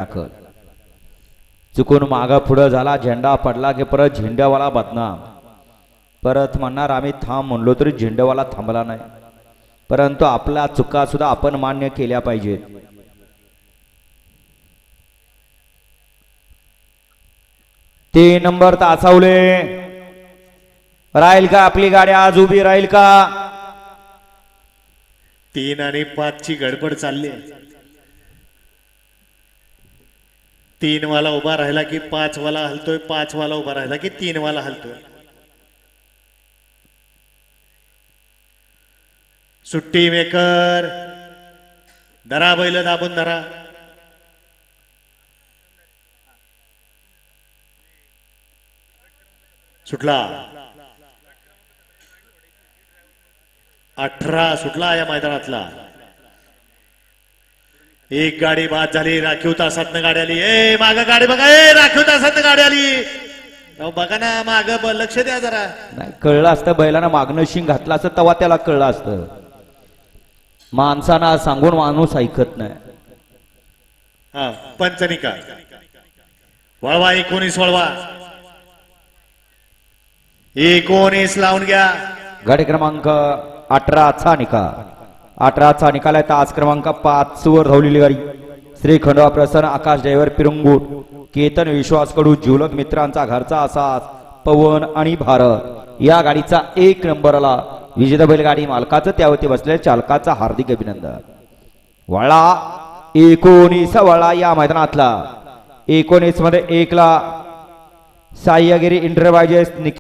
दाखल चुकून मागा पुढं झाला, झेंडा पडला की परत झेंड्यावाला बदनाम. परत म्हणणार आम्ही थांब म्हणलो तरी झेंड्यावाला थांबला नाही. परंतु आपला चुका सुद्धा आपण मान्य केल्या पाहिजेत. तीन नंबर तासावले राहील का आपली गाडी आज उभी राहील का? 3 आणि 5 ची गडबड चालली आहे. 3 वाला उभा राहिला की 5 वाला हलतोय, 5 वाला उभा राहिला की 3 वाला हलतोय. सुट्टी मेकर धरा, बैल दाबून धरा. सुटला 18 सुटला या मैदानातला. एक गाडी बाद झाली. राखीव तासातनं गाडी आली. ए माग गाडी बघा, ए राखीव तासातनं गाडी आली. बघा ना माग, लक्ष द्या जरा. नाही कळलं असतं बैलांना मागणं शिंग घातलं असतं तेव्हा त्याला कळलं असतं. माणसांना सांगून माणूस ऐकत नाही. हा पंचनिका वळवा. 19 वळवा. 19 लावून घ्या. गाडी क्रमांक 18चा निकाल. 18चा निकाल आहे. तास क्रमांक 5 वर धावलेली गाडी श्री खंडोबा प्रसन्न आकाश ड्रायव्हर पिरंगूट, केतन विश्वास कडू, जिवलग मित्रांचा घरचा असाच पवन आणि भारत. या गाडीचा 1 नंबरला विजेता बैलगाडी मालकाचं त्यावरती बसलेल्या चालकाचा हार्दिक अभिनंदन. वळा 19 वळा या मैदानातला. 19 मध्ये 1 ला साह्यगिरी इंटरप्राइजेस